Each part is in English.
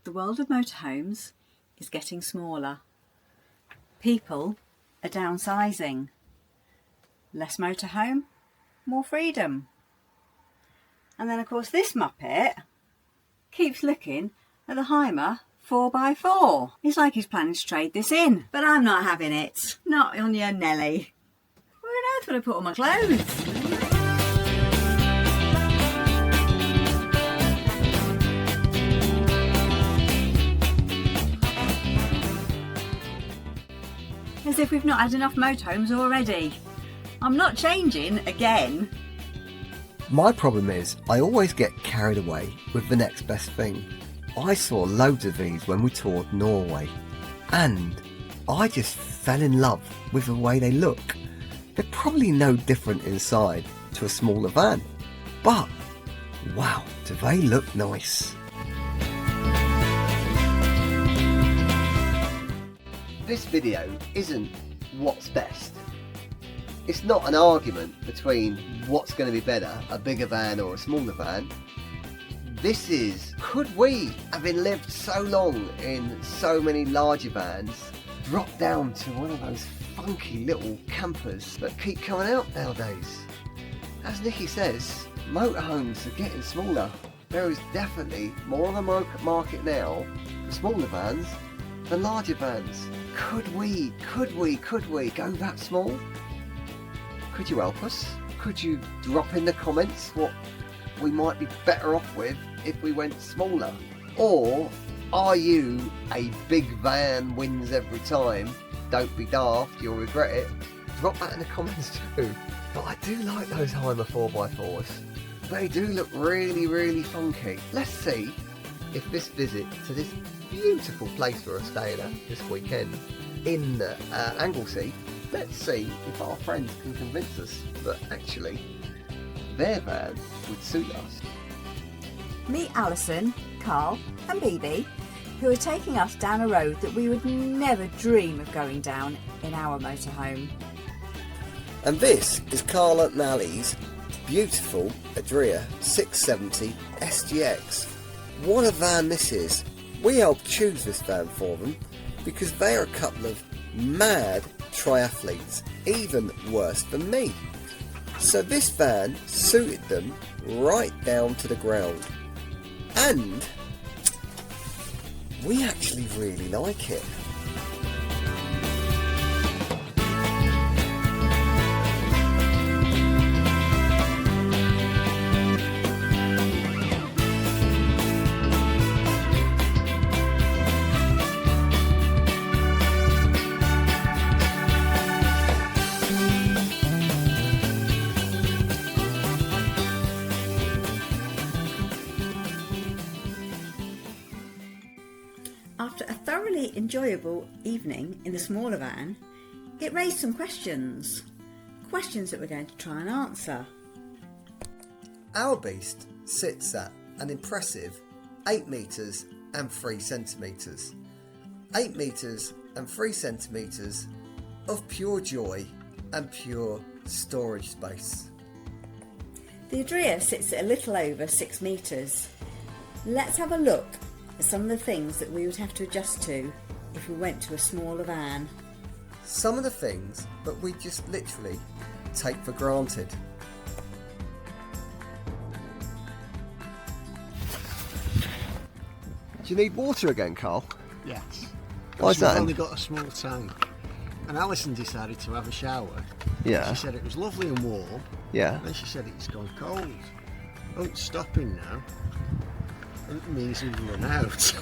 The world of motorhomes is getting smaller. People are downsizing. Less motorhome, more freedom. And then of course this Muppet keeps looking at the Hymer 4x4. It's like he's planning to trade this in. But I'm not having it. Not on your Nelly. Where on earth would I put all my clothes? As if we've not had enough motorhomes already. I'm not changing again. My problem is I always get carried away with the next best thing. I saw loads of these when we toured Norway and I just fell in love with the way they look. They're probably no different inside to a smaller van, but wow, do they look nice. This video isn't what's best. It's not an argument between what's going to be better, a bigger van or a smaller van. This is, could we, having lived so long in so many larger vans, drop down to one of those funky little campers that keep coming out nowadays? As Nikki says, motorhomes are getting smaller. There is definitely more of a market now for smaller vans than larger vans. Could we go that small? Could you help us? Could you drop in the comments what we might be better off with if we went smaller? Or are you a big van wins every time? Don't be daft, you'll regret it. Drop that in the comments too. But I do like those Hymer 4x4s. They do look really funky. Let's see if this visit to this beautiful place we're staying at this weekend in Anglesey, let's see if our friends can convince us that actually their van would suit us. Meet Alison, Carl and BB, who are taking us down a road that we would never dream of going down in our motorhome. And this is Carl and Ali's beautiful Adria 670 SGX. What a van this is. We helped choose this van for them because they are a couple of mad triathletes, even worse than me. So this van suited them right down to the ground. And we actually really like it. After a thoroughly enjoyable evening in the smaller van, it raised some questions. Questions that we're going to try and answer. Our beast sits at an impressive 8 metres and 3 centimetres. 8 metres and 3 centimetres of pure joy and pure storage space. The Adria sits at a little over 6 metres. Let's have a look at some of the things that we would have to adjust to if we went to a smaller van. Some of the things that we just literally take for granted. Do you need water again, Carl? Yes. Why is that? We've only got a small tank. And Alison decided to have a shower. Yeah. She said it was lovely and warm. Yeah. Then she said it's gone cold. Oh, it's stopping now. And it means we've run out.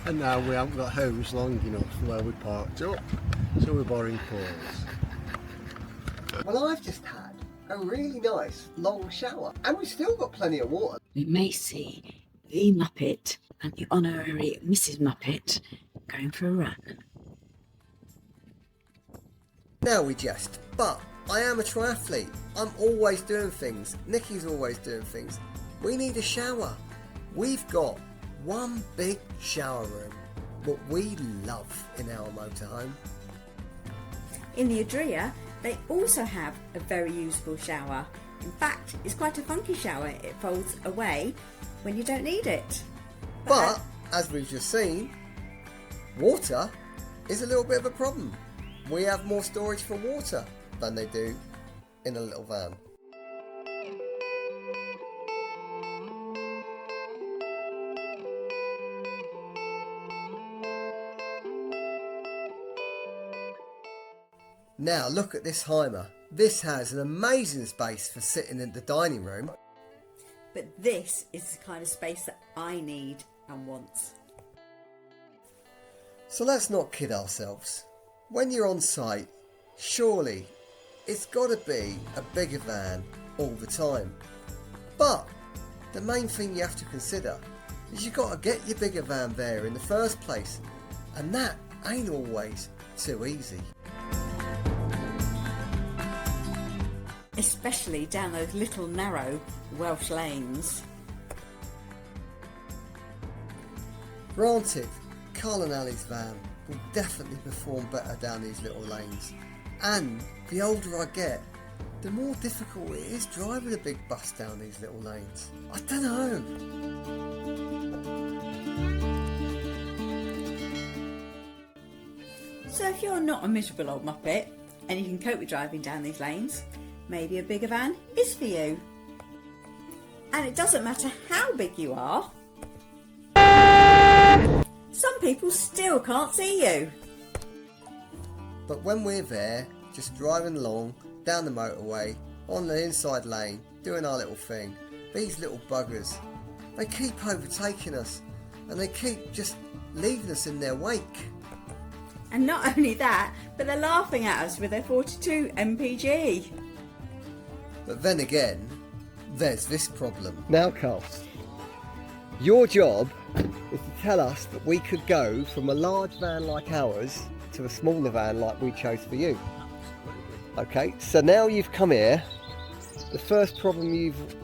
And now we haven't got hose long enough where we parked up. So we're borrowing Paul's. Well, I've just had a really nice long shower. And we've still got plenty of water. We may see the Muppet and the honorary Mrs. Muppet going for a run. Now we jest, but I am a triathlete. I'm always doing things. Nikki's always doing things. We need a shower. We've got one big shower room, what we love in our motorhome. In the Adria, they also have a very usable shower. In fact, it's quite a funky shower. It folds away when you don't need it. But as we've just seen, water is a little bit of a problem. We have more storage for water than they do in a little van. Now look at this Hymer. This has an amazing space for sitting in the dining room. But this is the kind of space that I need and want. So let's not kid ourselves. When you're on site, surely it's got to be a bigger van all the time. But the main thing you have to consider is you've got to get your bigger van there in the first place. And that ain't always too easy. Especially down those little narrow Welsh lanes. Granted, Carl and Ali's van will definitely perform better down these little lanes. And the older I get, the more difficult it is driving a big bus down these little lanes. I don't know. So if you're not a miserable old Muppet and you can cope with driving down these lanes, maybe a bigger van is for you. And it doesn't matter how big you are, some people still can't see you. But when we're there, just driving along down the motorway, on the inside lane, doing our little thing, these little buggers, they keep overtaking us and they keep just leaving us in their wake. And not only that, but they're laughing at us with their 42 mpg. But then again, there's this problem. Now, Carl, your job is to tell us that we could go from a large van like ours to a smaller van like we chose for you. Okay, so now you've come here, the first problem you've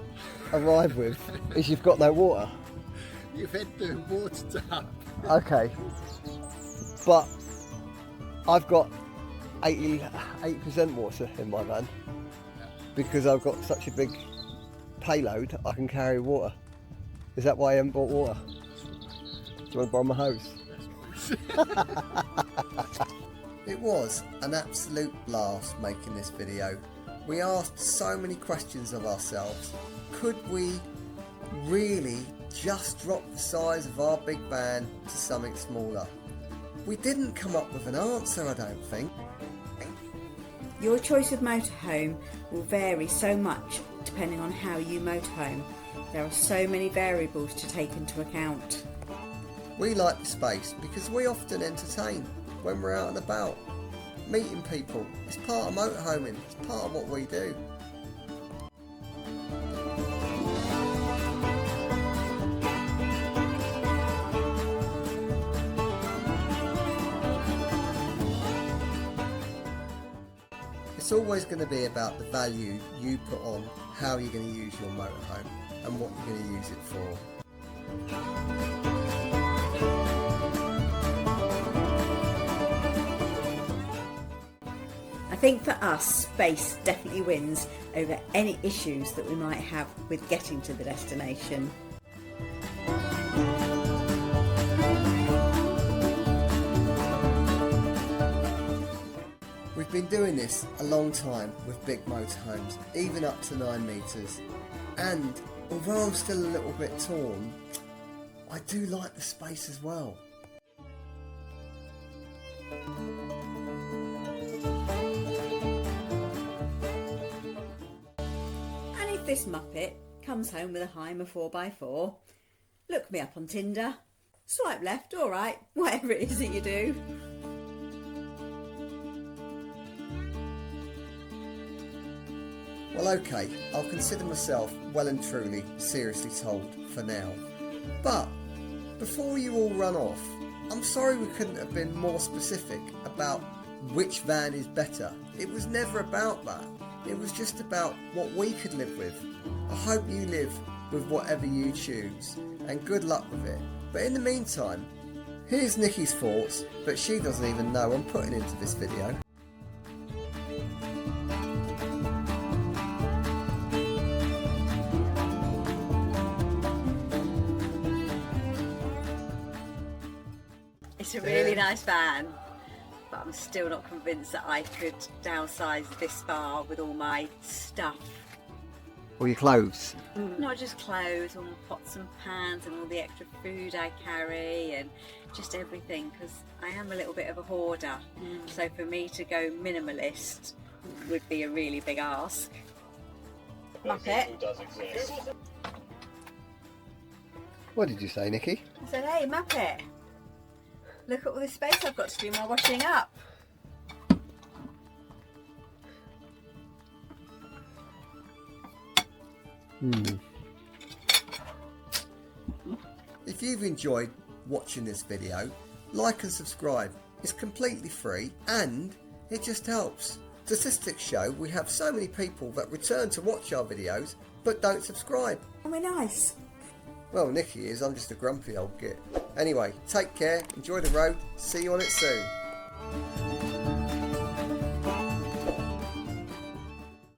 arrived with is you've got no water. You've hit the water tap. Okay, but I've got 80% water in my van because I've got such a big payload I can carry water. Is that why I haven't bought water? Do you want to borrow my hose? It was an absolute blast making this video. We asked so many questions of ourselves. Could we really just drop the size of our big van to something smaller? We didn't come up with an answer, I don't think. Your choice of motorhome will vary so much depending on how you motorhome. There are so many variables to take into account. We like the space because we often entertain when we're out and about. Meeting people is part of motorhoming, it's part of what we do. It's always going to be about the value you put on how you're going to use your motorhome and what you're going to use it for. I think for us, space definitely wins over any issues that we might have with getting to the destination. We've been doing this a long time with big motorhomes, even up to 9 metres, and although I'm still a little bit torn, I do like the space as well. And if this Muppet comes home with a Hymer 4x4, look me up on Tinder, swipe left, alright, whatever it is that you do. Well, okay, I'll consider myself well and truly seriously told for now. But before you all run off, I'm sorry we couldn't have been more specific about which van is better. It was never about that. It was just about what we could live with. I hope you live with whatever you choose, and good luck with it. But in the meantime, here's Nikki's thoughts that she doesn't even know I'm putting into this video. It's a really nice van, but I'm still not convinced that I could downsize this far with all my stuff. All your clothes. Not just clothes, all my pots and pans and all the extra food I carry and just everything, because I am a little bit of a hoarder. So for me to go minimalist would be a really big ask. Muppet. Does exist. What did you say, Nikki? I said, hey Muppet, look at all this space I've got to do my washing up. If you've enjoyed watching this video, like and subscribe. It's completely free and it just helps. Statistics show we have so many people that return to watch our videos but don't subscribe. And we're nice. Well, Nikki is, I'm just a grumpy old git. Anyway, take care, enjoy the road, see you on it soon.